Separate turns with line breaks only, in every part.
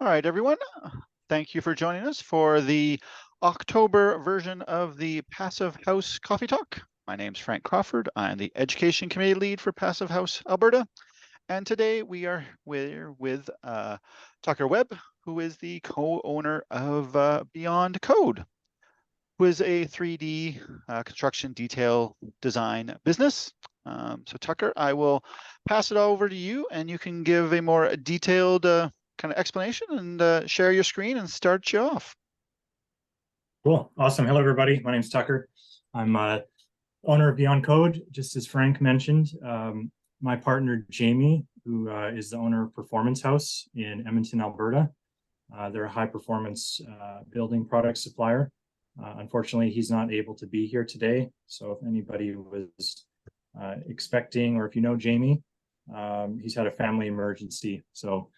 All right, everyone. Thank you for joining us for the October version of the Passive House Coffee Talk. My name's Frank Crawford. I'm the Education Committee Lead for Passive House Alberta. And today we're with Tucker Webb, who is the co-owner of Beyond Code, who is a 3D construction detail design business. So Tucker, I will pass it over to you and you can give a more detailed kind of explanation and share your screen and start you off.
Cool. Awesome. Hello, everybody. My name's Tucker. I'm owner of Beyond Code, just as Frank mentioned. My partner, Jamie, who is the owner of Performance House in Edmonton, Alberta. They're a high-performance building product supplier. Unfortunately, he's not able to be here today. So if anybody was expecting, or if you know Jamie, he's had a family emergency. So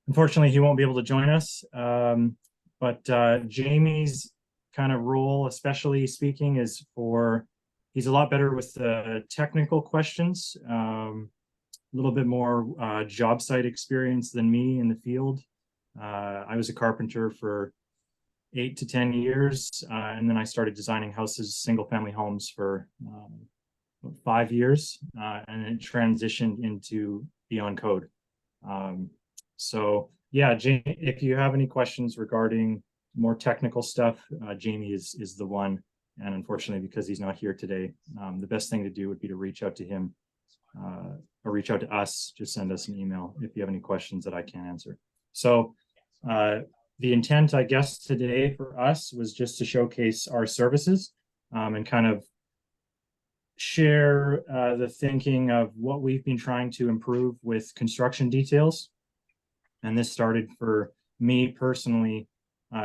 unfortunately, he won't be able to join us. But Jamie's kind of role, especially speaking, is he's a lot better with the technical questions, a little bit more job site experience than me in the field. I was a carpenter for 8 to 10 years, and then I started designing houses, single family homes for 5 years, and it transitioned into Beyond Code. So yeah, Jamie, if you have any questions regarding more technical stuff, Jamie is the one. And unfortunately, because he's not here today, the best thing to do would be to reach out to him or reach out to us. Just send us an email if you have any questions that I can't answer. So the intent, I guess, today for us was just to showcase our services and kind of share the thinking of what we've been trying to improve with construction details. And this started for me personally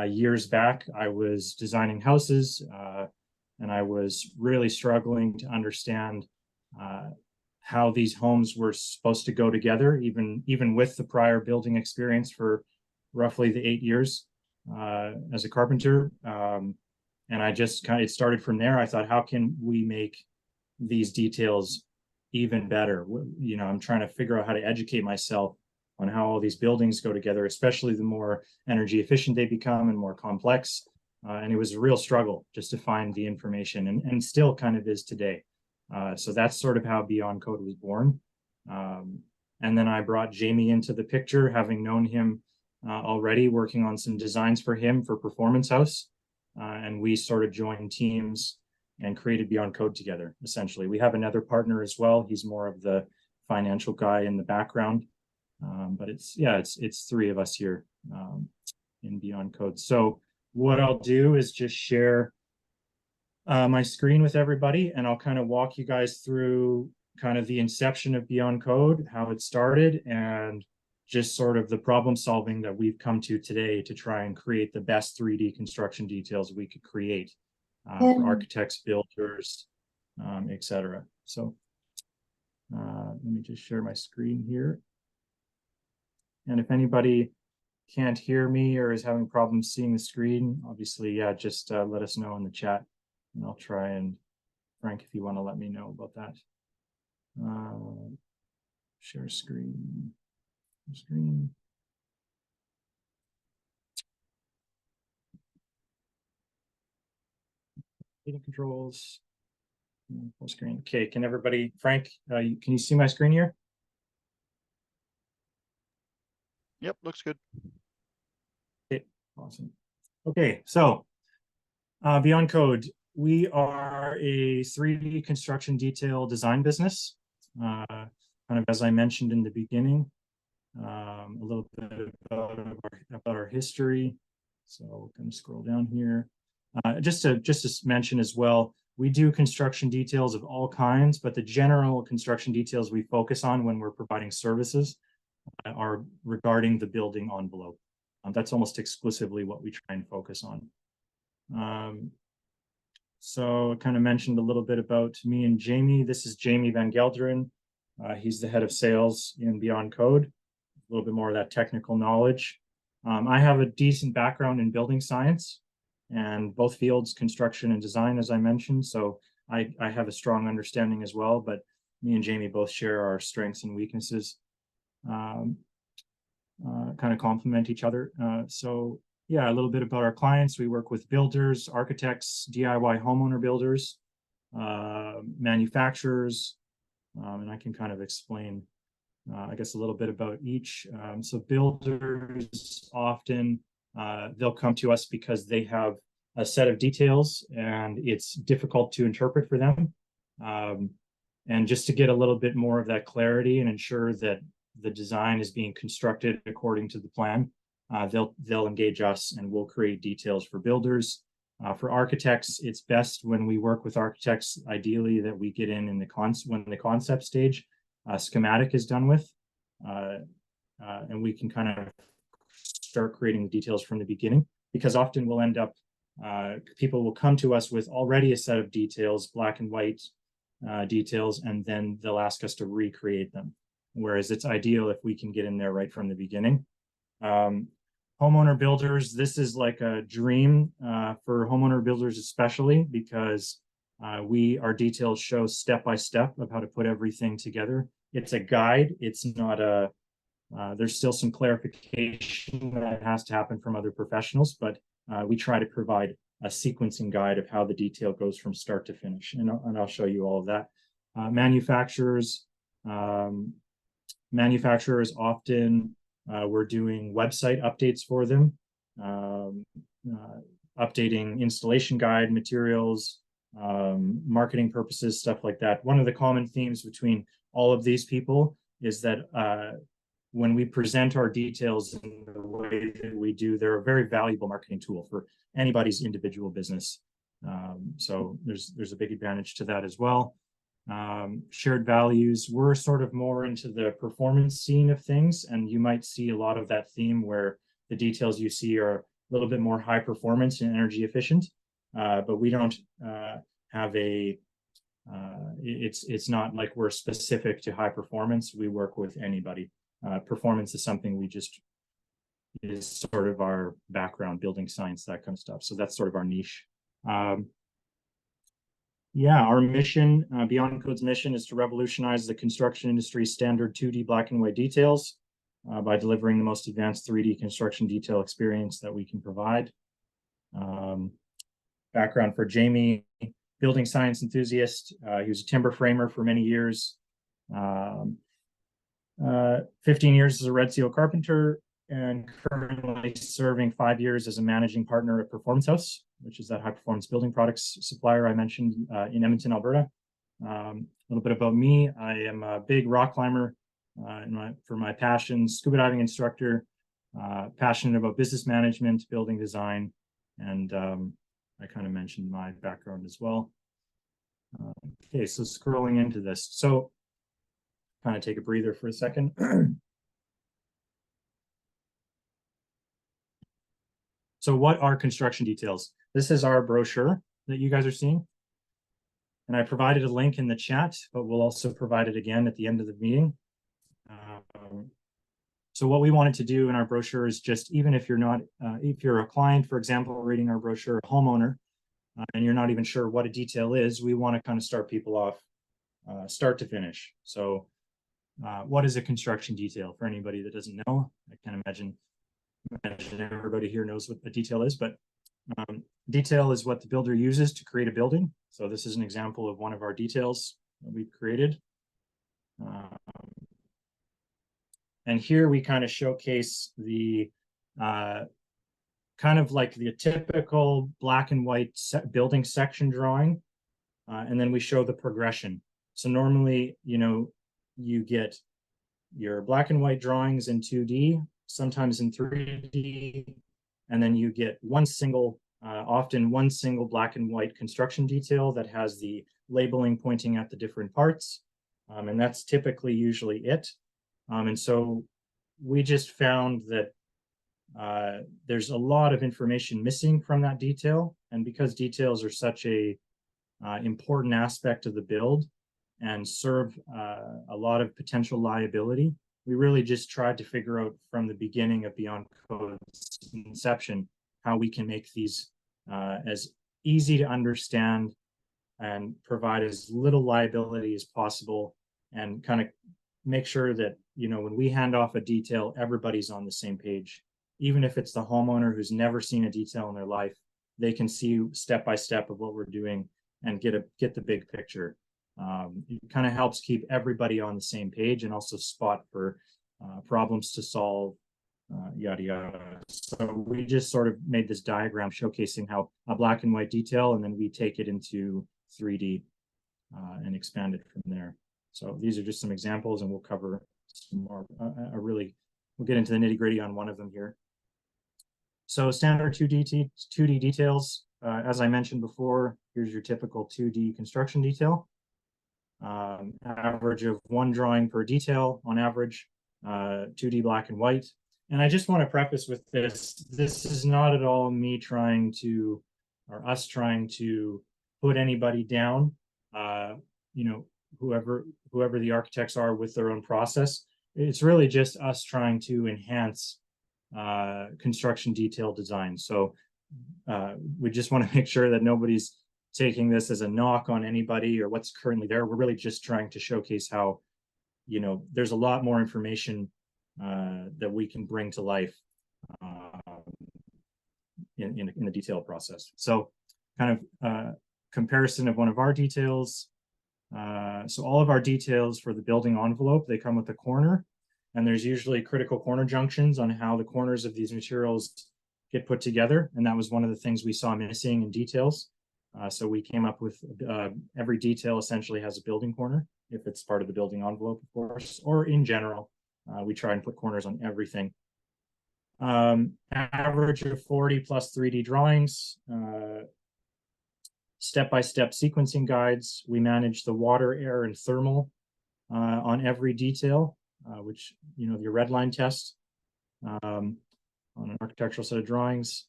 years back. I was designing houses and I was really struggling to understand how these homes were supposed to go together, even with the prior building experience for roughly the 8 years as a carpenter. And I just it started from there. I thought, how can we make these details even better? You know, I'm trying to figure out how to educate myself on how all these buildings go together, especially the more energy efficient they become and more complex. And it was a real struggle just to find the information, and still kind of is today. So that's sort of how Beyond Code was born. And then I brought Jamie into the picture, having known him already, working on some designs for him for Performance House. And we sort of joined teams and created Beyond Code together, essentially. We have another partner as well. He's more of the financial guy in the background. But it's three of us here in Beyond Code. So what I'll do is just share my screen with everybody, and I'll kind of walk you guys through kind of the inception of Beyond Code, how it started, and just sort of the problem solving that we've come to today to try and create the best 3D construction details we could create for architects, builders, etc. So let me just share my screen here. And if anybody can't hear me or is having problems seeing the screen, obviously, yeah, just let us know in the chat, and I'll try and, Frank, if you want to let me know about that. Share screen. Meeting controls. Full screen. Okay, can everybody, Frank, can you see my screen here?
Yep, looks good.
Okay, awesome. Okay, so Beyond Code, we are a 3D construction detail design business. Kind of as I mentioned in the beginning, a little bit about our history. So we're going to scroll down here. Just to mention as well, we do construction details of all kinds, but the general construction details we focus on when we're providing services are regarding the building envelope. That's almost exclusively what we try and focus on. So I kind of mentioned a little bit about me and Jamie. This is Jamie Van Gelderen. He's the head of sales in Beyond Code. A little bit more of that technical knowledge. I have a decent background in building science and both fields, construction and design, as I mentioned. So I have a strong understanding as well, but me and Jamie both share our strengths and weaknesses. kind of complement each other. So yeah, a little bit about our clients. We work with builders, architects, DIY homeowner builders, manufacturers, and I can kind of explain, I guess, a little bit about each. So builders often, they'll come to us because they have a set of details and it's difficult to interpret for them. And just to get a little bit more of that clarity and ensure that the design is being constructed according to the plan, they'll engage us and we'll create details for builders. For architects, it's best when we work with architects, ideally that we get in the when the concept stage schematic is done with, and we can kind of start creating the details from the beginning, because often we'll end up, people will come to us with already a set of details, black and white details, and then they'll ask us to recreate them. Whereas it's ideal if we can get in there right from the beginning. Homeowner builders, this is like a dream for homeowner builders, especially because our details show step by step of how to put everything together. It's a guide. It's not a, there's still some clarification that has to happen from other professionals, but we try to provide a sequencing guide of how the detail goes from start to finish. And I'll show you all of that. Manufacturers often, we're doing website updates for them, updating installation guide materials, marketing purposes, stuff like that. One of the common themes between all of these people is that when we present our details in the way that we do, they're a very valuable marketing tool for anybody's individual business. So there's a big advantage to that as well. Shared values, we're sort of more into the performance scene of things, and you might see a lot of that theme where the details you see are a little bit more high performance and energy efficient, but we don't have a, it's not like we're specific to high performance. We work with anybody. Performance is something we just, is sort of our background, building science, that kind of stuff. So that's sort of our niche. Yeah, our mission, Beyond Code's mission, is to revolutionize the construction industry's standard 2D black and white details by delivering the most advanced 3D construction detail experience that we can provide. Background for Jamie, building science enthusiast. He was a timber framer for many years. 15 years as a Red Seal carpenter, and currently serving 5 years as a managing partner at Performance House, which is that high performance building products supplier I mentioned in Edmonton, Alberta. A little bit about me. I am a big rock climber for my passion, scuba diving instructor, passionate about business management, building design, and I kind of mentioned my background as well. Okay, so scrolling into this. So kind of take a breather for a second. So what are construction details? This is our brochure that you guys are seeing. And I provided a link in the chat, but we'll also provide it again at the end of the meeting. So what we wanted to do in our brochure is just, even if you're not, if you're a client, for example, reading our brochure, a homeowner, and you're not even sure what a detail is, we want to kind of start people off start to finish. So what is a construction detail for anybody that doesn't know? I can't imagine everybody here knows what a detail is, but detail is what the builder uses to create a building. So this is an example of one of our details that we've created. And here we kind of showcase the kind of like the typical black and white building section drawing. And then we show the progression. So normally, you know, you get your black and white drawings in 2D, sometimes in 3D, and then you get one single, often one single black and white construction detail that has the labeling pointing at the different parts. And that's typically usually it. And so we just found that there's a lot of information missing from that detail. And because details are such a important aspect of the build and serve a lot of potential liability, we really just tried to figure out from the beginning of Beyond Code's inception how we can make these as easy to understand and provide as little liability as possible, and kind of make sure that, when we hand off a detail, everybody's on the same page. Even if it's the homeowner who's never seen a detail in their life, they can see step by step of what we're doing and get the big picture. It kind of helps keep everybody on the same page and also spot for problems to solve, yada yada. So we just sort of made this diagram showcasing how a black and white detail, and then we take it into 3D and expand it from there. So these are just some examples, and we'll cover some more. We'll get into the nitty gritty on one of them here. So standard 2D details, as I mentioned before, here's your typical 2D construction detail. Average of one drawing per detail on average, 2D black and white. And I just want to preface with this is not at all me trying to, or us trying to put anybody down, whoever the architects are with their own process. It's really just us trying to enhance construction detail design. So we just want to make sure that nobody's taking this as a knock on anybody or what's currently there. We're really just trying to showcase how, there's a lot more information that we can bring to life in the detail process. So kind of comparison of one of our details. So all of our details for the building envelope, they come with a corner, and there's usually critical corner junctions on how the corners of these materials get put together. And that was one of the things we saw missing in details. So we came up with every detail essentially has a building corner, if it's part of the building envelope, of course, or in general. We try and put corners on everything. Average of 40 plus 3D drawings, step-by-step sequencing guides. We manage the water, air, and thermal on every detail, which, your red line test on an architectural set of drawings.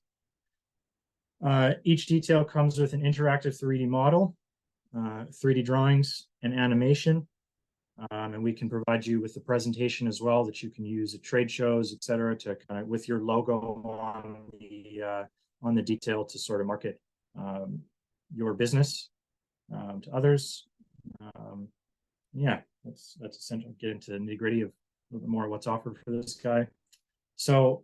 Each detail comes with an interactive 3D model, 3D drawings, and animation. And we can provide you with the presentation as well that you can use at trade shows, et cetera, to kind of with your logo on the detail to sort of market your business to others. Yeah, that's essential. Get into the nitty gritty of a little bit more of what's offered for this guy. So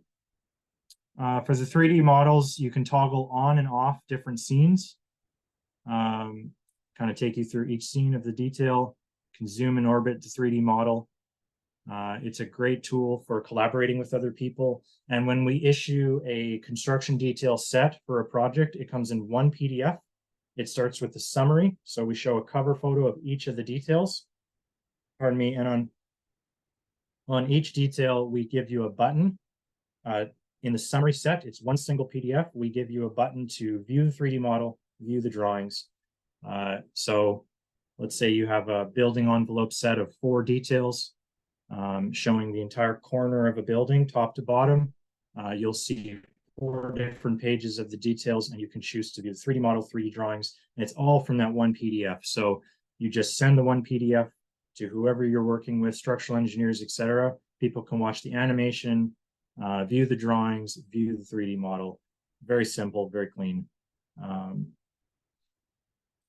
for the 3D models, you can toggle on and off different scenes. Kind of take you through each scene of the detail. Can zoom and orbit the 3D model. It's a great tool for collaborating with other people. And when we issue a construction detail set for a project, it comes in one PDF. It starts with the summary. So we show a cover photo of each of the details. Pardon me. And on each detail, we give you a button. In the summary set, it's one single PDF. We give you a button to view the 3D model, view the drawings. So let's say you have a building envelope set of 4 details showing the entire corner of a building, top to bottom. You'll see 4 different pages of the details, and you can choose to view the 3D model, 3D drawings, and it's all from that one PDF. So you just send the one PDF to whoever you're working with, structural engineers, etc. People can watch the animation, view the drawings, view the 3D model. Very simple, very clean.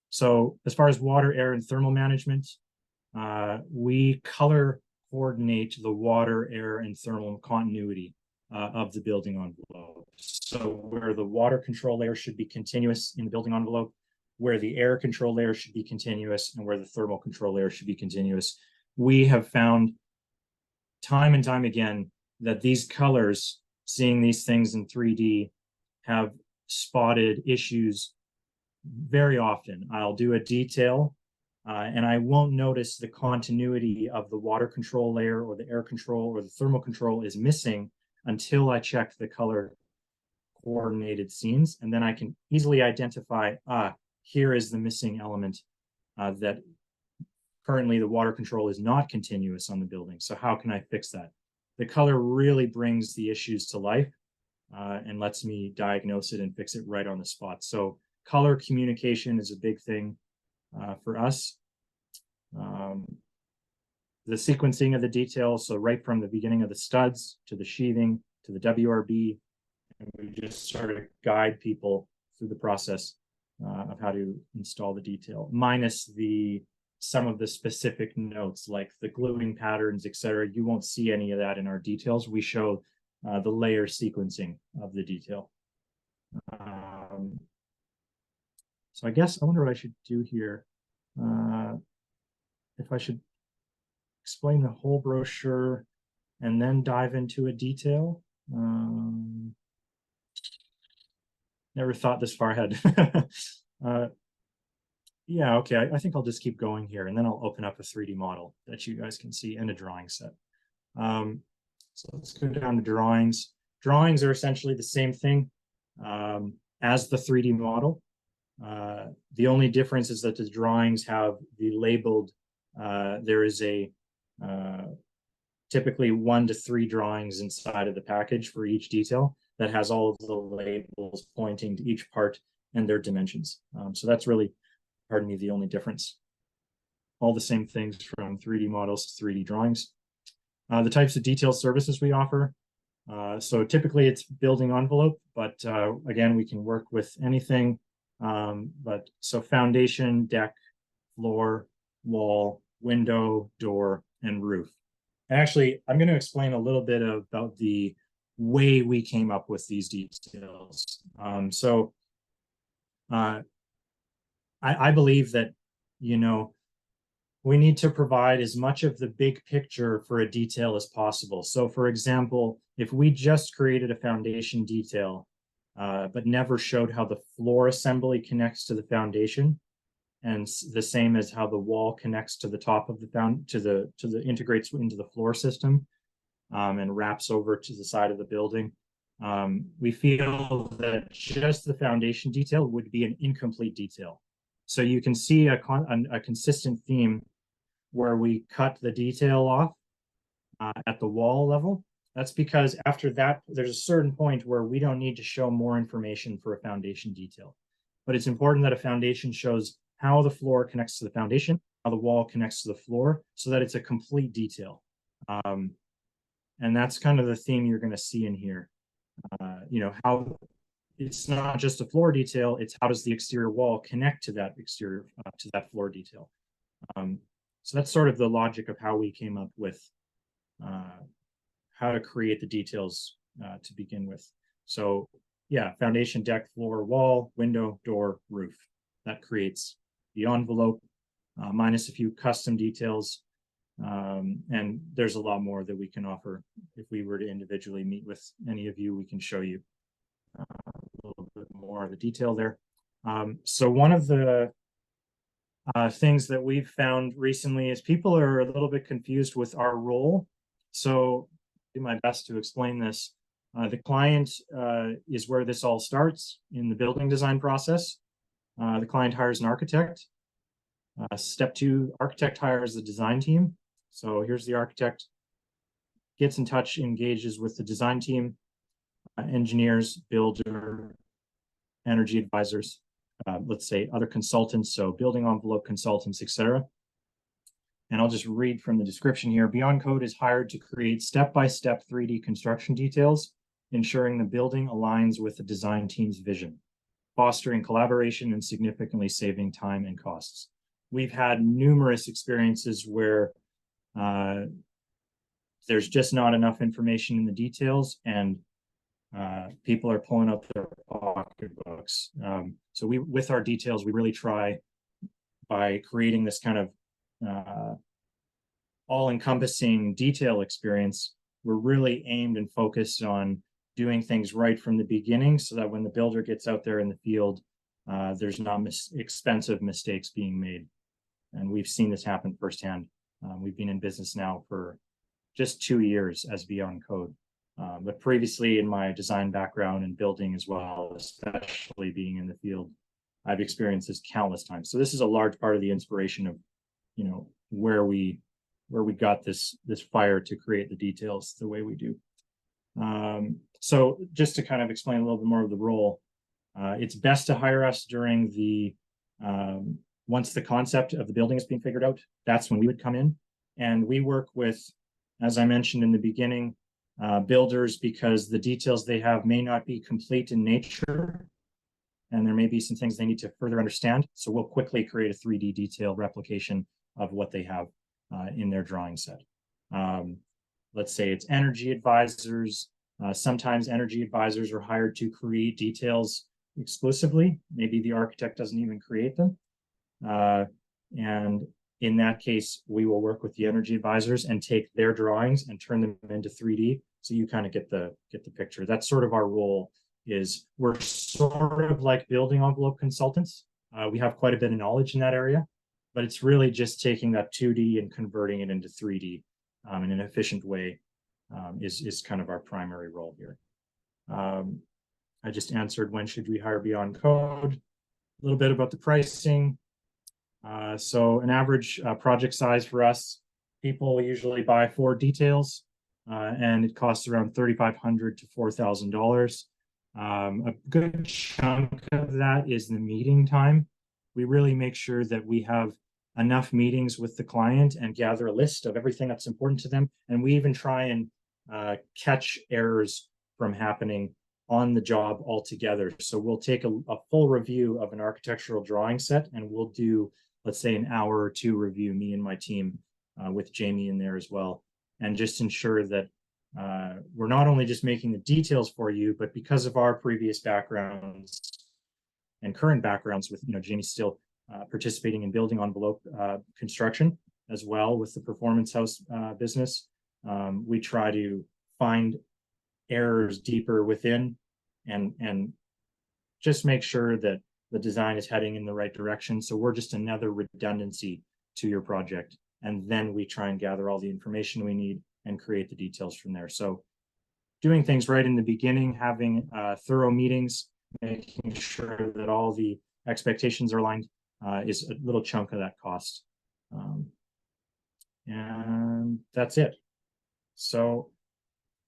So as far as water, air, and thermal management, we color coordinate the water, air, and thermal continuity of the building envelope. So where the water control layer should be continuous in the building envelope, where the air control layer should be continuous, and where the thermal control layer should be continuous. We have found time and time again that these colors, seeing these things in 3D, have spotted issues very often. I'll do a detail and I won't notice the continuity of the water control layer or the air control or the thermal control is missing until I check the color coordinated scenes. And then I can easily identify, here is the missing element that currently the water control is not continuous on the building. So how can I fix that? The color really brings the issues to life and lets me diagnose it and fix it right on the spot. So color communication is a big thing for us. The sequencing of the details, so right from the beginning of the studs to the sheathing to the WRB, and we just sort of guide people through the process of how to install the detail, minus the some of the specific notes like the gluing patterns, etc. You won't see any of that in our details. We show the layer sequencing of the detail. So I guess I wonder what I should do here. If I should explain the whole brochure and then dive into a detail. Never thought this far ahead. Yeah, okay, I think I'll just keep going here, and then I'll open up a 3D model that you guys can see and a drawing set. So let's go down to drawings. Drawings are essentially the same thing as the 3D model. The only difference is that the drawings have the labeled, there is a typically 1 to 3 drawings inside of the package for each detail that has all of the labels pointing to each part and their dimensions. So that's really, pardon me, the only difference. All the same things from 3D models to 3D drawings. The types of detail services we offer. So typically it's building envelope, but again, we can work with anything. But so foundation, deck, floor, wall, window, door, and roof. And actually, I'm going to explain a little bit about the way we came up with these details. I believe that, you know, we need to provide as much of the big picture for a detail as possible. So for example, if we just created a foundation detail, but never showed how the floor assembly connects to the foundation, and the same as how the wall connects to the top of the integrates into the floor system, and wraps over to the side of the building. We feel that just the foundation detail would be an incomplete detail. So you can see a consistent theme where we cut the detail off at the wall level. That's because after that, there's a certain point where we don't need to show more information for a foundation detail. But it's important that a foundation shows how the floor connects to the foundation, how the wall connects to the floor, so that it's a complete detail. And that's kind of the theme you're going to see in here. You know, how it's not just a floor detail, it's how does the exterior wall connect to that exterior, to that floor detail. So that's sort of the logic of how we came up with how to create the details to begin with. So yeah, foundation, deck, floor, wall, window, door, roof. That creates the envelope, minus a few custom details. And there's a lot more that we can offer. If we were to individually meet with any of you, we can show you a little bit more of the detail there. So one of the things that we've found recently is people are a little bit confused with our role. So I'll do my best to explain this. The client is where this all starts in the building design process. The client hires an architect. Step 2, architect hires the design team. So here's the architect, gets in touch, engages with the design team, engineers, builder, energy advisors, let's say other consultants, so building envelope consultants, etc. And I'll just read from the description here. Beyond Code is hired to create step-by-step 3D construction details, ensuring the building aligns with the design team's vision, fostering collaboration and significantly saving time and costs. We've had numerous experiences where there's just not enough information in the details, and people are pulling up their pocketbooks. So with our details, we really try, by creating this kind of all-encompassing detail experience, we're really aimed and focused on doing things right from the beginning, so that when the builder gets out there in the field, there's not expensive mistakes being made. And we've seen this happen firsthand. We've been in business now for just 2 years as Beyond Code. But previously, in my design background and building as well, especially being in the field, I've experienced this countless times. So this is a large part of the inspiration of, you know, where we got this fire to create the details the way we do. So just to kind of explain a little bit more of the role, it's best to hire us during the once the concept of the building is being figured out. That's when we would come in, and we work with, as I mentioned in the beginning, builders, because the details they have may not be complete in nature, and there may be some things they need to further understand. So we'll quickly create a 3D detail replication of what they have in their drawing set. Let's say it's energy advisors. Sometimes energy advisors are hired to create details exclusively. Maybe the architect doesn't even create them. And in that case, we will work with the energy advisors and take their drawings and turn them into 3D. So you kind of get the picture. That's sort of our role. Is we're sort of like building envelope consultants. We have quite a bit of knowledge in that area, but it's really just taking that 2D and converting it into 3D in an efficient way is kind of our primary role here. I just answered when should we hire beyond code. A little bit about the pricing. So an average project size for us, people usually buy 4 details, and it costs around $3,500 to $4,000. A good chunk of that is the meeting time. We really make sure that we have enough meetings with the client and gather a list of everything that's important to them. And we even try and catch errors from happening on the job altogether. So we'll take a full review of an architectural drawing set, and we'll do, let's say, an hour or 2 review, me and my team, with Jamie in there as well, and just ensure that we're not only just making the details for you, but because of our previous backgrounds and current backgrounds with, Jamie still participating in building envelope construction as well with the Performance House business, we try to find errors deeper within and just make sure that the design is heading in the right direction. So we're just another redundancy to your project. And then we try and gather all the information we need and create the details from there. So doing things right in the beginning, having thorough meetings, making sure that all the expectations are aligned is a little chunk of that cost. And that's it. So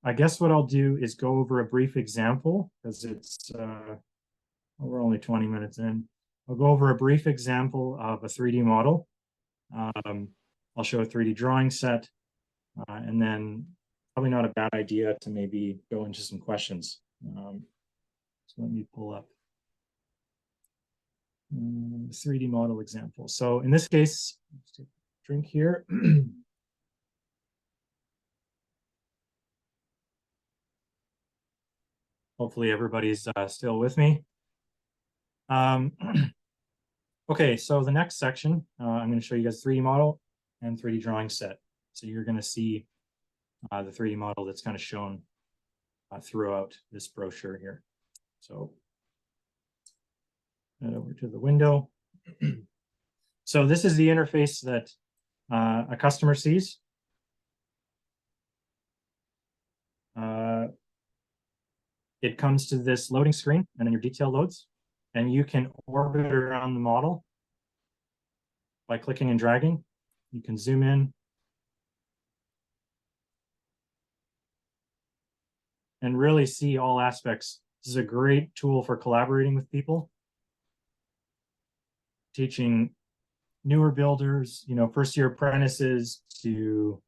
I guess what I'll do is go over a brief example, because it's we're only 20 minutes in. I'll go over a brief example of a 3D model. I'll show a 3D drawing set, and then probably not a bad idea to maybe go into some questions. So let me pull up 3D model example. So in this case, let's take a drink here. Hopefully everybody's still with me. Okay, so the next section, I'm going to show you guys 3D model and 3D drawing set. So you're going to see the 3D model that's kind of shown throughout this brochure here. So head over to the window. So this is the interface that a customer sees. It comes to this loading screen, and then your detail loads, and you can orbit around the model by clicking and dragging. You can zoom in and really see all aspects. This is a great tool for collaborating with people, teaching newer builders, first-year apprentices to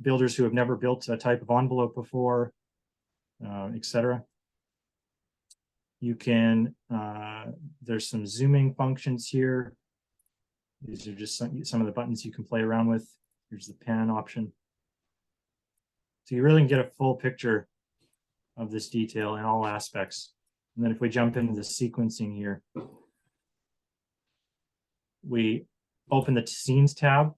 builders who have never built a type of envelope before, etc. You can, there's some zooming functions here. These are just some of the buttons you can play around with. Here's the pan option. So you really can get a full picture of this detail in all aspects. And then if we jump into the sequencing here, we open the scenes tab,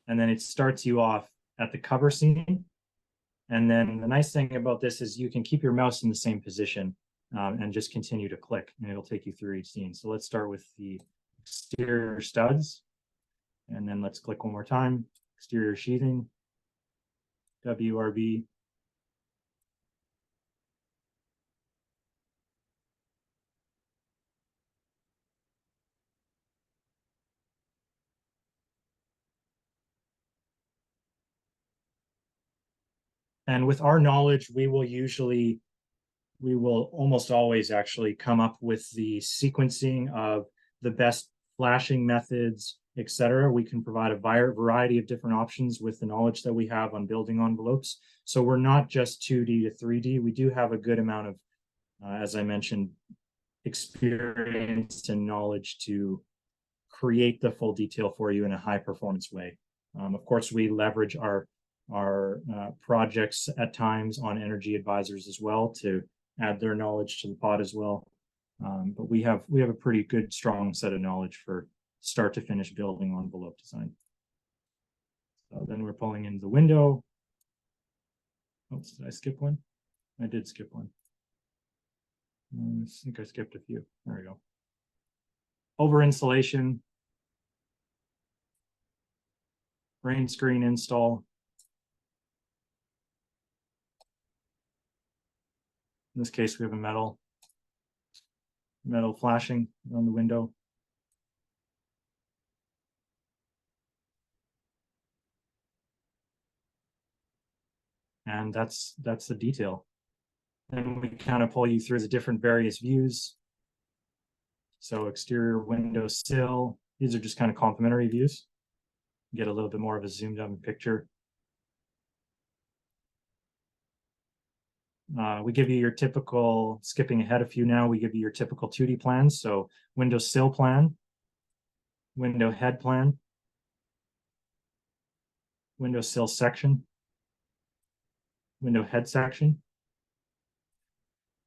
and then it starts you off at the cover scene. And then the nice thing about this is you can keep your mouse in the same position and just continue to click, and it'll take you through each scene. So let's start with the exterior studs, and then let's click one more time. Exterior sheathing, WRB. And with our knowledge, we will almost always actually come up with the sequencing of the best flashing methods, etc. We can provide a variety of different options with the knowledge that we have on building envelopes. So we're not just 2D to 3D. We do have a good amount of, as I mentioned, experience and knowledge to create the full detail for you in a high performance way. Of course, we leverage our projects at times on energy advisors as well to add their knowledge to the pot as well. But we have a pretty good, strong set of knowledge for start to finish building envelope design. So then we're pulling in the window. Oops, did I skip one? I did skip one. I think I skipped a few. There we go. Over insulation, rain screen install. In this case, we have a metal flashing on the window. And that's the detail. Then we kind of pull you through the different various views. So exterior window sill, these are just kind of complementary views. Get a little bit more of a zoomed out picture. We give you your typical, skipping ahead a few now, we give you your typical 2D plans. So window sill plan, window head plan, window sill section, window head section.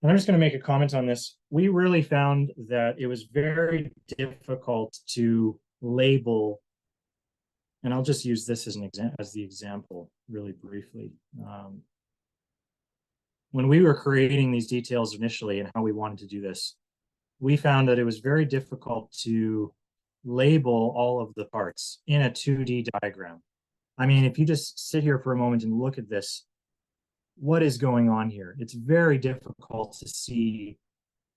And I'm just going to make a comment on this. We really found that it was very difficult to label, and I'll just use this as the example really briefly. When we were creating these details initially and how we wanted to do this, we found that it was very difficult to label all of the parts in a 2D diagram. I mean, if you just sit here for a moment and look at this, what is going on here? It's very difficult to see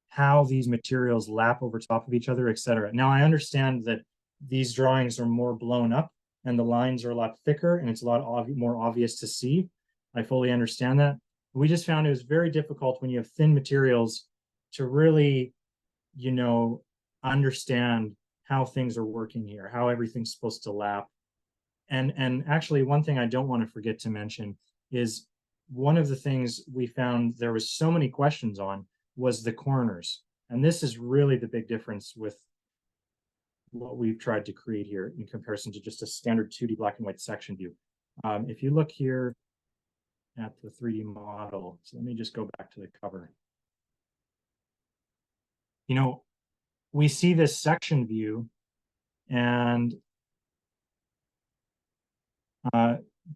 how these materials lap over top of each other, etc. Now, I understand that these drawings are more blown up and the lines are a lot thicker and it's a lot more obvious to see. I fully understand that. We just found it was very difficult when you have thin materials to really, you know, understand how things are working here, how everything's supposed to lap. And actually, one thing I don't want to forget to mention is one of the things we found there was so many questions on was the corners. And this is really the big difference with what we've tried to create here in comparison to just a standard 2D black and white section view. If you look here at the 3D model, so let me just go back to the cover. You know, we see this section view and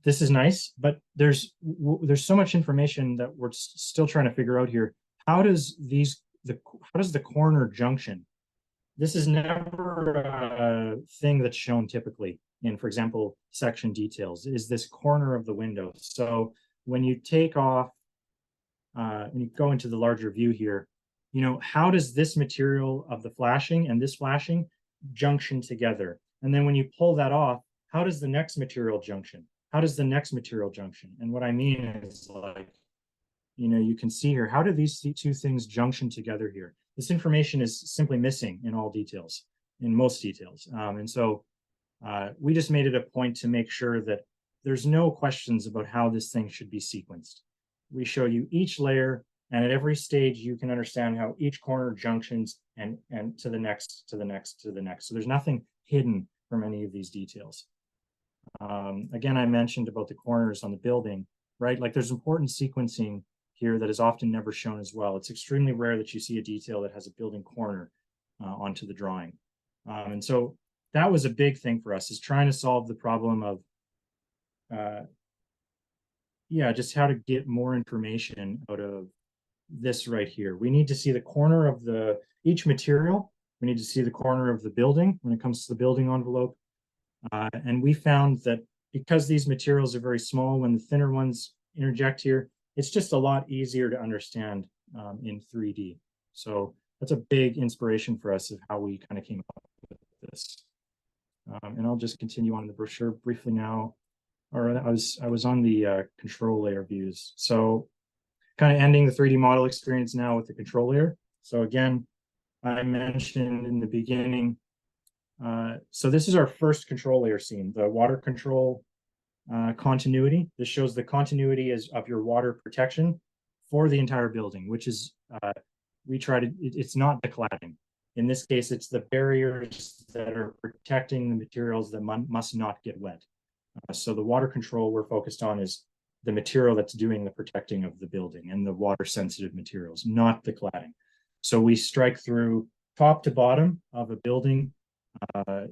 this is nice, but there's so much information that we're still trying to figure out here. How does the corner junction? This is never a thing that's shown typically in, for example, section details. Is this corner of the window? So when you take off, when you go into the larger view here, you know, how does this material of the flashing and this flashing junction together? And then when you pull that off, how does the next material junction? How does the next material junction? And what I mean is, like, you know, you can see here, how do these two things junction together here? This information is simply missing in all details, in most details. And so we just made it a point to make sure that there's no questions about how this thing should be sequenced. We show you each layer, and at every stage, you can understand how each corner junctions and to the next, to the next, to the next. So there's nothing hidden from any of these details. Again, I mentioned about the corners on the building, right? Like there's important sequencing here that is often never shown as well. It's extremely rare that you see a detail that has a building corner onto the drawing. And so that was a big thing for us, is trying to solve the problem of, just how to get more information out of this right here. We need to see the corner of each material. We need to see the corner of the building when it comes to the building envelope. And we found that because these materials are very small, when the thinner ones interject here, it's just a lot easier to understand in 3D. So that's a big inspiration for us of how we kind of came up with this. And I'll just continue on the brochure briefly now. Or I was on the control layer views. So kind of ending the 3D model experience now with the control layer. So again, I mentioned in the beginning, so this is our first control layer scene, the water control continuity. This shows the continuity of your water protection for the entire building, which is, it's not the cladding. In this case, it's the barriers that are protecting the materials that must not get wet. So the water control we're focused on is the material that's doing the protecting of the building and the water sensitive materials, not the cladding. So we strike through top to bottom of a building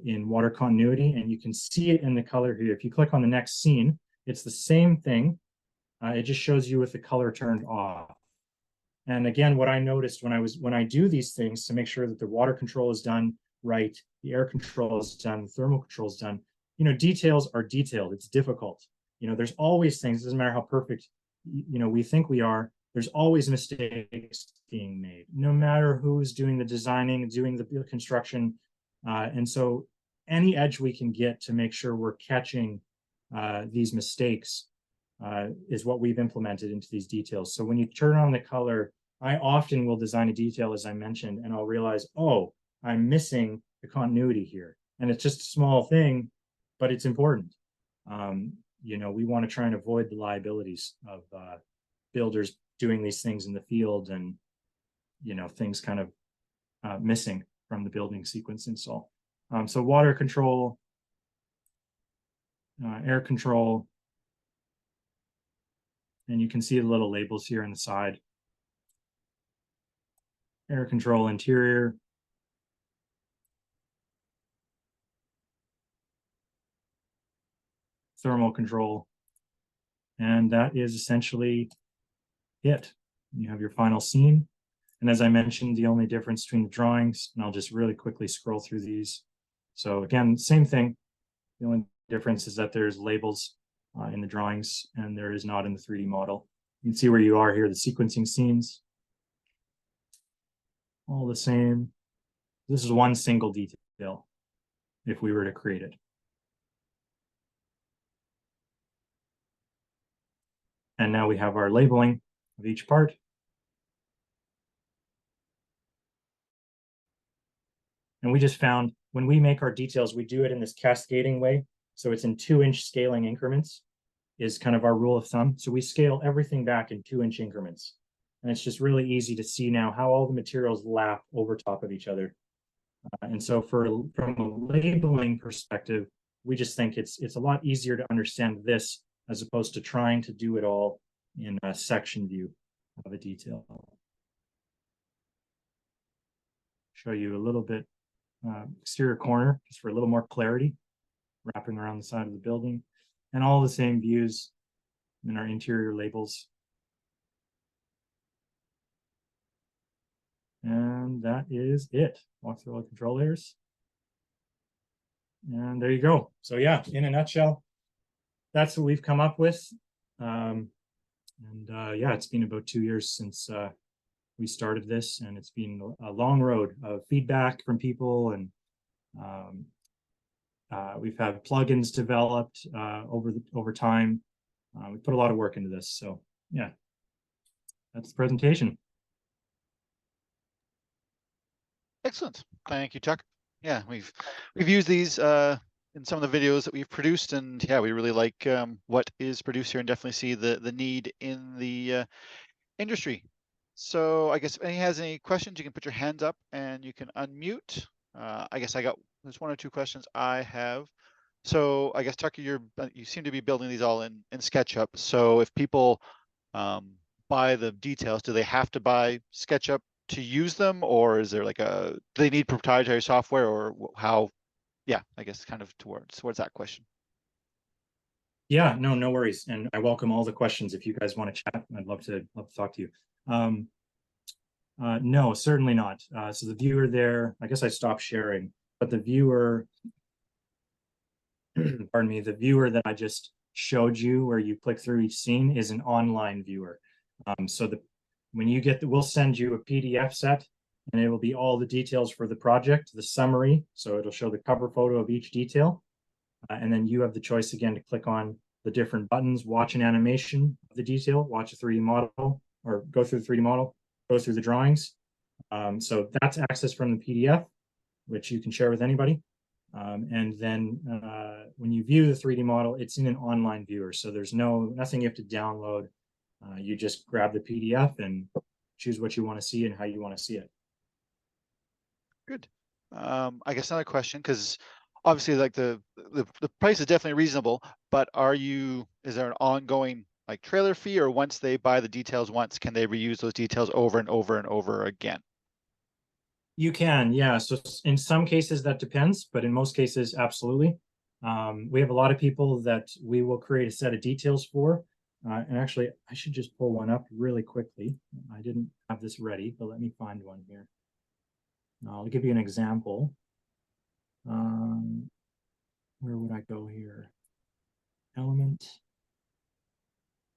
in water continuity, and you can see it in the color here. If you click on the next scene, it's the same thing. It just shows you with the color turned off. And again, what I noticed when I do these things to make sure that the water control is done right, the air control is done, the thermal control is done, details are detailed. It's difficult. There's always things, it doesn't matter how perfect, we think we are, there's always mistakes being made, no matter who's doing the designing, doing the construction. And so any edge we can get to make sure we're catching these mistakes is what we've implemented into these details. So when you turn on the color, I often will design a detail, as I mentioned, and I'll realize, oh, I'm missing the continuity here. And it's just a small thing, but it's important. We want to try and avoid the liabilities of builders doing these things in the field and, things kind of missing from the building sequence install. So water control, air control, and you can see the little labels here on the side. Air control interior. Thermal control. And that is essentially it. You have your final scene. And as I mentioned, the only difference between the drawings, and I'll just really quickly scroll through these. So again, same thing. The only difference is that there's labels in the drawings and there is not in the 3D model. You can see where you are here, the sequencing scenes. All the same. This is one single detail if we were to create it. And now we have our labeling of each part. And we just found when we make our details, we do it in this cascading way. So it's in 2-inch scaling increments is kind of our rule of thumb. So we scale everything back in 2-inch increments. And it's just really easy to see now how all the materials lap over top of each other. And so from a labeling perspective, we just think it's a lot easier to understand this as opposed to trying to do it all in a section view of a detail. Show you a little bit exterior corner just for a little more clarity, wrapping around the side of the building, and all the same views in our interior labels. And that is it. Walk through all the control layers. And there you go. So yeah, in a nutshell, that's what we've come up with. Yeah, it's been about 2 years since we started this, and it's been a long road of feedback from people, and we've had plugins developed over time. We put a lot of work into this. So yeah, that's the presentation.
Excellent. Thank you, Tucker. Yeah, we've used these in some of the videos that we've produced, and yeah, we really like what is produced here, and definitely see the need in the industry. So I guess if anyone has any questions, you can put your hands up and you can unmute. I guess there's 1 or 2 questions I have. So I guess Tucker, you seem to be building these all in SketchUp. So if people buy the details, do they have to buy SketchUp to use them, or is there do they need proprietary software, or how? Yeah, I guess kind of towards that question.
Yeah, no worries. And I welcome all the questions. If you guys want to chat, I'd love to talk to you. No, certainly not. So the viewer there, I guess I stopped sharing, but the viewer, pardon me, the viewer that I just showed you where you click through each scene is an online viewer. So when you we'll send you a PDF set, and it will be all the details for the project, the summary. So it'll show the cover photo of each detail. And then you have the choice again to click on the different buttons, watch an animation of the detail, watch a 3D model, or go through the 3D model, go through the drawings. So that's access from the PDF, which you can share with anybody. And then when you view the 3D model, it's in an online viewer. So there's nothing you have to download. You just grab the PDF and choose what you want to see and how you want to see it.
Good. I guess another question, because obviously like the price is definitely reasonable, but is there an ongoing like trailer fee, or once they buy the details once, can they reuse those details over and over and over again?
You can, yeah. So in some cases that depends, but in most cases, absolutely. We have a lot of people that we will create a set of details for. And actually, I should just pull one up really quickly. I didn't have this ready, but let me find one here. I'll give you an example. Where would I go here? Element.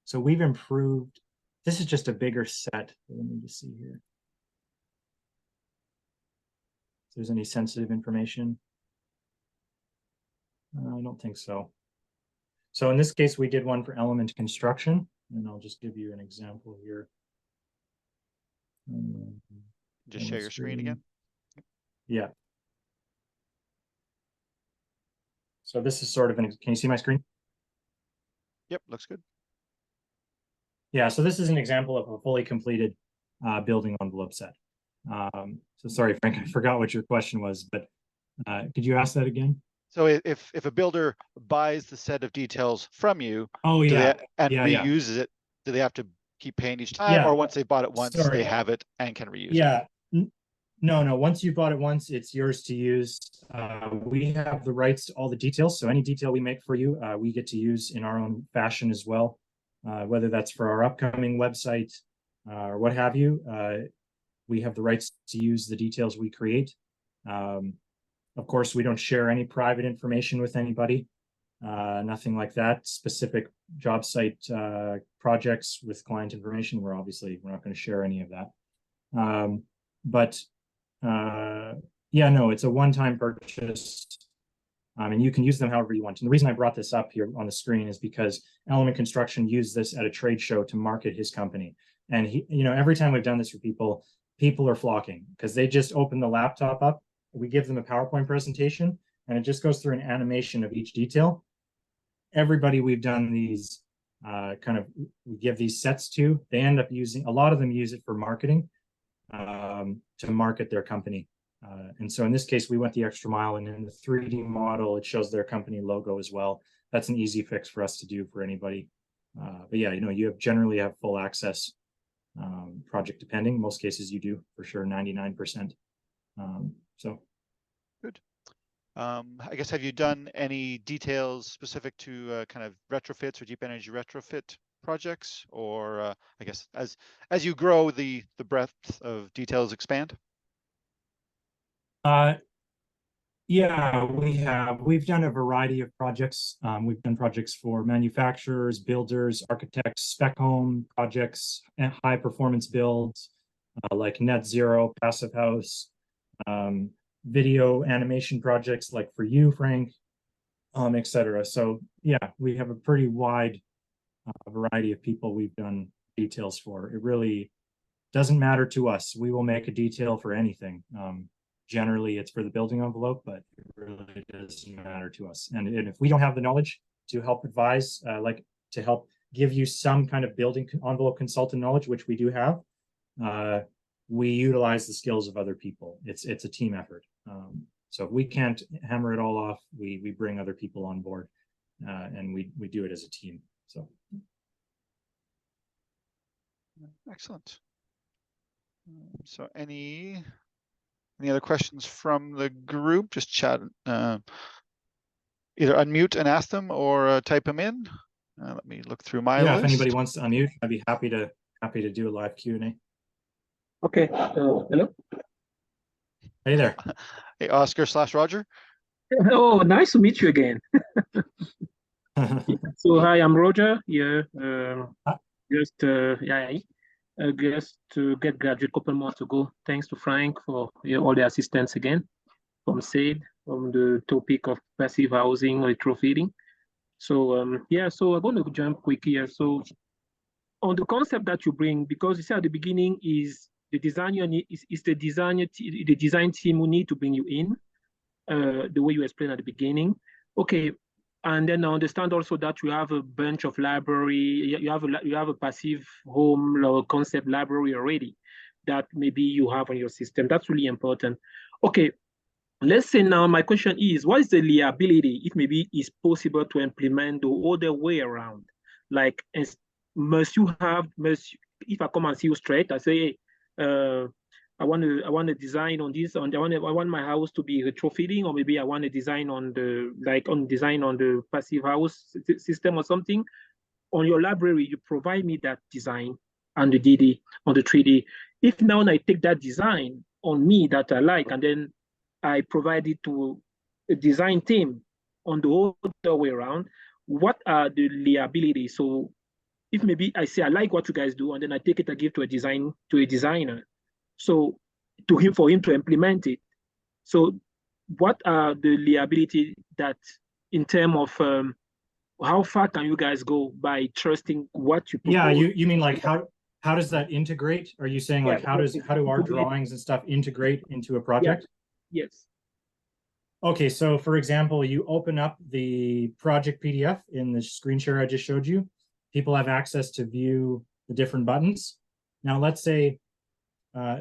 So we've improved. This is just a bigger set. Let me just see here. If there's any sensitive information. I don't think so. So in this case, we did one for element construction, and I'll just give you an example here.
Just share your screen again.
Yeah. So this is sort of can you see my screen?
Yep, looks good.
Yeah, so this is an example of a fully completed building envelope set. So sorry, Frank, I forgot what your question was, but could you ask that again?
So if a builder buys the set of details from you,
Oh yeah,
and
yeah,
reuses it, do they have to keep paying each time,
yeah.
or once they bought it once,
Sorry.
they have it and can reuse it?
Yeah. No. Once you bought it once, it's yours to use. We have the rights to all the details. So any detail we make for you, we get to use in our own fashion as well. Whether that's for our upcoming website or what have you, we have the rights to use the details we create. Of course, we don't share any private information with anybody. Nothing like that. Specific job site projects with client information, we're not going to share any of that. But yeah, no, it's a one-time purchase. And you can use them however you want. And the reason I brought this up here on the screen is because Element Construction used this at a trade show to market his company. And every time we've done this for people, people are flocking because they just open the laptop up. We give them a PowerPoint presentation, and it just goes through an animation of each detail. Everybody we've done these we give these sets to, they end up a lot of them use it for marketing, to market their company. And so in this case, we went the extra mile, and in the 3D model, it shows their company logo as well. That's an easy fix for us to do for anybody. But yeah, you generally have full access, project depending. Most cases you do, for sure, 99%. So
good. I guess, have you done any details specific to kind of retrofits or deep energy retrofit projects, or I guess as you grow, the breadth of details expand?
Yeah, we've done a variety of projects. We've done projects for manufacturers, builders, architects, spec home projects, and high performance builds, like net zero, passive house, video animation projects like for you, Frank, etc. So yeah, we have a pretty wide variety of people we've done details for. It really doesn't matter to us. We will make a detail for anything. Generally, it's for the building envelope, but it really doesn't matter to us. And if we don't have the knowledge to help advise, like to help give you some kind of building envelope consultant knowledge, which we do have, we utilize the skills of other people. It's a team effort. So if we can't hammer it all off, we bring other people on board, and we do it as a team. So
excellent. So any other questions from the group? Just chat, either unmute and ask them, or type them in. Let me look through my list.
If anybody wants to unmute, I'd be happy to do a live Q&A.
Okay. Hello.
Hey there.
Hey, Oscar/Roger.
Oh, nice to meet you again. So hi, I'm Roger. Yeah. Just to get graduate a couple months ago. Thanks to Frank for all the assistance again from SAID on the topic of passive housing retrofitting. So so I'm going to jump quick here. So on the concept that you bring, because you said at the beginning is the the design team who need to bring you in, the way you explained at the beginning. Okay. And then I understand also that you have a bunch of library, you have a passive home concept library already that maybe you have on your system. That's really important. Okay, let's say now my question is, what is the liability if maybe it's possible to implement the other way around? Like, if I come and see you straight, I say, hey, I want to design on this, I want my house to be retrofitting, or maybe I want to design on the passive house system or something. On your library, you provide me that design and the DD on the 3D. If now I take that design on me that I like, and then I provide it to a design team on the other way around, what are the liabilities? So if maybe I say I like what you guys do, and then I take it, I give to a designer, so to him for him to implement it. So what are the liability that in terms of how far can you guys go by trusting what you
Yeah,
propose?
you mean like how does that integrate? Are you saying
Yeah,
like how do our drawings and stuff integrate into a
yeah,
project?
yes.
Okay, so for example, you open up the project PDF in the screen share I just showed you. People have access to view the different buttons. Now let's say,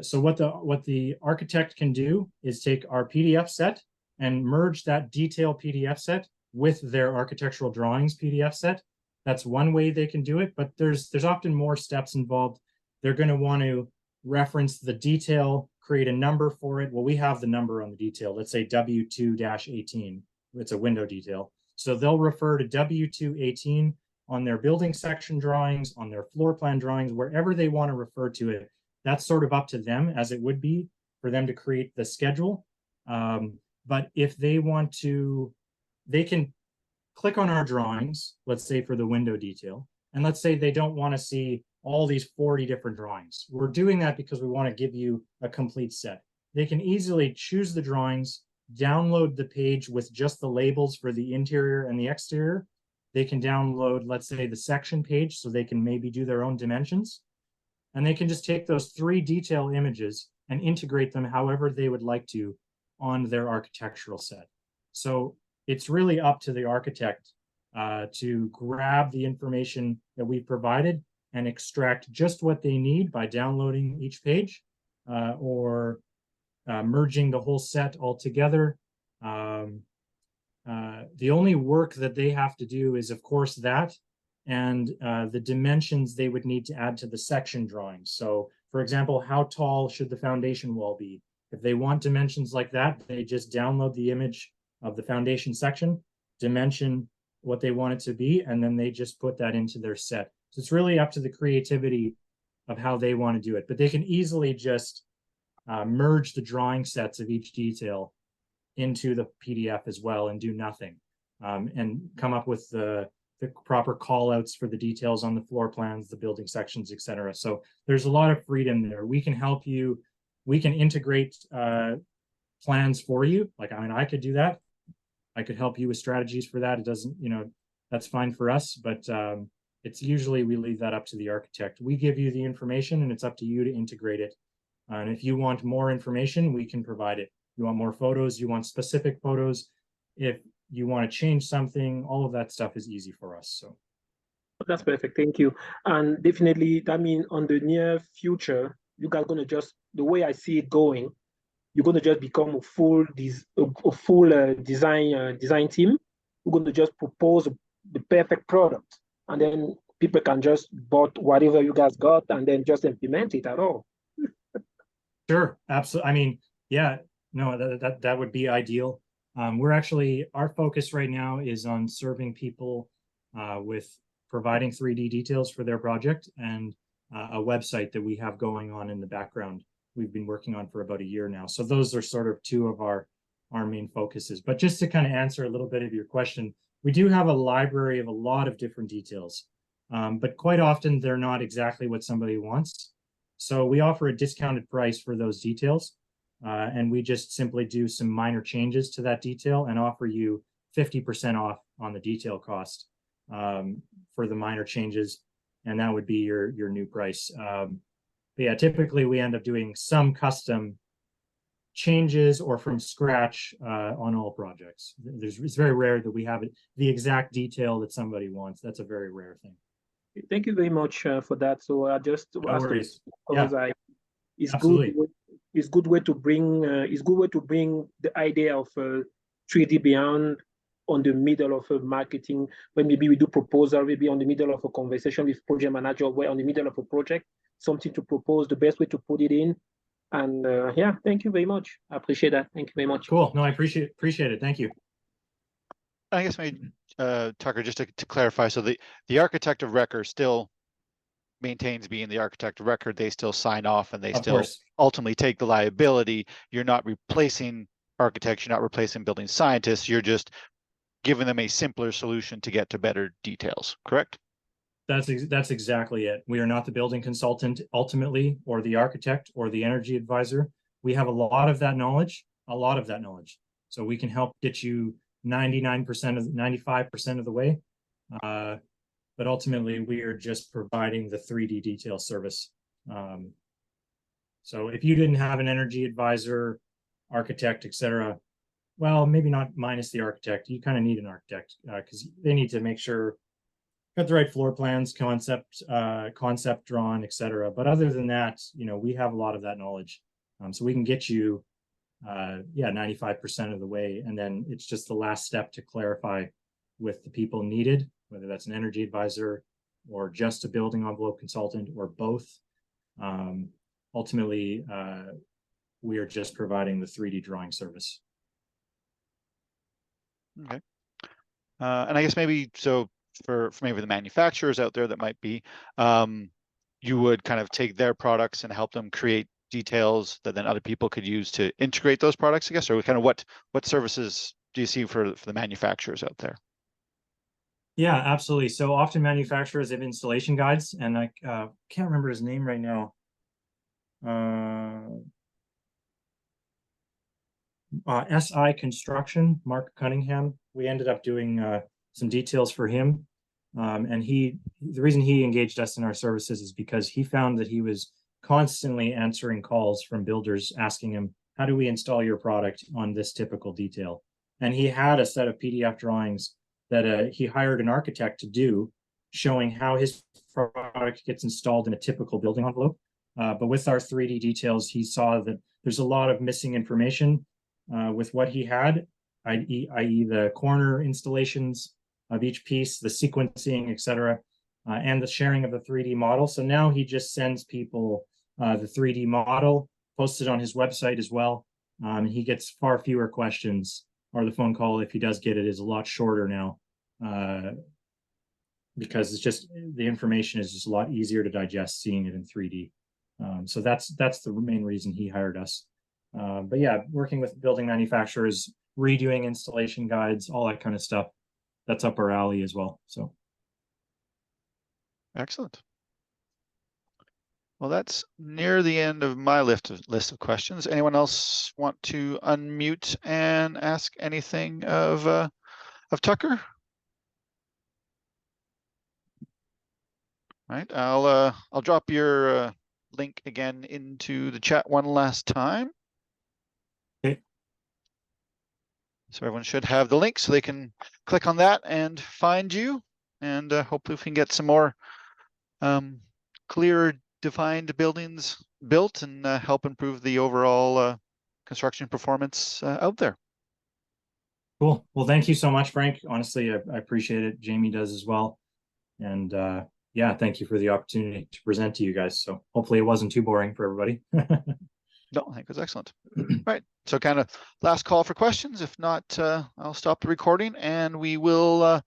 so what the architect can do is take our PDF set and merge that detail PDF set with their architectural drawings PDF set. That's one way they can do it, but there's often more steps involved. They're going to want to reference the detail, create a number for it. Well, we have the number on the detail. Let's say W2-18. It's a window detail. So they'll refer to W2-18 on their building section drawings, on their floor plan drawings, wherever they want to refer to it. That's sort of up to them, as it would be for them to create the schedule. But if they want to, they can click on our drawings, let's say for the window detail, and let's say they don't want to see all these 40 different drawings. We're doing that because we want to give you a complete set. They can easily choose the drawings, download the page with just the labels for the interior and the exterior. They can download, let's say, the section page so they can maybe do their own dimensions. And they can just take those 3 detail images and integrate them however they would like to on their architectural set. So it's really up to the architect to grab the information that we've provided and extract just what they need by downloading each page or merging the whole set all together. The only work that they have to do is, of course, that and the dimensions they would need to add to the section drawings. So, for example, how tall should the foundation wall be? If they want dimensions like that, they just download the image of the foundation section, dimension what they want it to be, and then they just put that into their set. So it's really up to the creativity of how they want to do it. But they can easily just merge the drawing sets of each detail into the PDF as well and do nothing and come up with the proper call outs for the details on the floor plans, the building sections, etc. So there's a lot of freedom there. We can help you. We can integrate plans for you. Like, I mean, I could do that. I could help you with strategies for that. It doesn't, that's fine for us, but it's usually we leave that up to the architect. We give you the information and it's up to you to integrate it. And if you want more information, we can provide it. You want more photos, you want specific photos. If you want to change something, all of that stuff is easy for us. So
That's perfect. Thank you. And definitely, that means on the near future, you guys going to just, the way I see it going, you're going to just become a full design team. We're going to just propose the perfect product, and then people can just bought whatever you guys got and then just implement it at all.
sure, absolutely. I mean, yeah, no, that would be ideal. We're actually, our focus right now is on serving people with providing 3D details for their project and a website that we have going on in the background. We've been working on for about a year now. So those are sort of 2 of our main focuses. But just to kind of answer a little bit of your question, we do have a library of a lot of different details, but quite often they're not exactly what somebody wants. So we offer a discounted price for those details. And we just simply do some minor changes to that detail and offer you 50% off on the detail cost for the minor changes. And that would be your new price. But yeah, typically we end up doing some custom changes or from scratch on all projects. It's very rare that we have the exact detail that somebody wants. That's a very rare thing.
Thank you very much for that. So I just
No worries.
because
Yeah,
it's
absolutely.
good it's good way to bring the idea of 3D beyond on the middle of a marketing, when maybe we do proposal, maybe on the middle of a conversation with project manager, where on the middle of a project, something to propose, the best way to put it in. And yeah, thank you very much. I appreciate that. Thank you very much.
Cool. No, I appreciate it. Thank you.
I guess maybe Tucker, just to clarify, so the architect of record still maintains being the architect of record. They still sign off and they
Of
still
course.
ultimately take the liability. You're not replacing architects, you're not replacing building scientists, you're just giving them a simpler solution to get to better details, correct?
That's exactly it. We are not the building consultant ultimately, or the architect, or the energy advisor. We have a lot of that knowledge, So we can help get you 99% of 95% of the way. But ultimately, we are just providing the 3D detail service. So if you didn't have an energy advisor, architect, etc., well, maybe not minus the architect. You kind of need an architect because they need to make sure got the right floor plans, concept drawn, etc. But other than that, we have a lot of that knowledge, so we can get you, 95% of the way, and then it's just the last step to clarify with the people needed, whether that's an energy advisor or just a building envelope consultant or both. Ultimately, we are just providing the 3D drawing service.
Okay. And I guess maybe so for maybe the manufacturers out there that might be, you would kind of take their products and help them create details that then other people could use to integrate those products, I guess, or kind of what services do you see for the manufacturers out there?
Yeah, absolutely. So often manufacturers have installation guides, and I can't remember his name right now. SI Construction, Mark Cunningham. We ended up doing some details for him. And the reason he engaged us in our services is because he found that he was constantly answering calls from builders asking him, how do we install your product on this typical detail? And he had a set of PDF drawings that he hired an architect to do, showing how his product gets installed in a typical building envelope. But with our 3D details, he saw that there's a lot of missing information with what he had, i.e. the corner installations of each piece, the sequencing, etc., and the sharing of the 3D model. So now he just sends people the 3D model, posted on his website as well. He gets far fewer questions, or the phone call, if he does get it, is a lot shorter now, because it's just the information is just a lot easier to digest seeing it in 3D. So that's the main reason he hired us. But yeah, working with building manufacturers, redoing installation guides, all that kind of stuff, that's up our alley as well. So
excellent. Well, that's near the end of my list of questions. Anyone else want to unmute and ask anything of Tucker? All right, I'll drop your link again into the chat one last time.
okay.
So everyone should have the link so they can click on that and find you. And hopefully we can get some more clearer defined buildings built and help improve the overall construction performance out there.
Cool. Well, thank you so much, Frank. Honestly, I appreciate it. Jamie does as well. And yeah, thank you for the opportunity to present to you guys. So hopefully it wasn't too boring for everybody.
No, I think it was excellent. Right. So kind of last call for questions. If not, I'll stop the recording and we will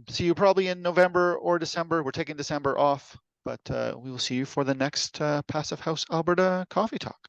see you probably in November or December. We're taking December off, but we will see you for the next Passive House Alberta Coffee Talk.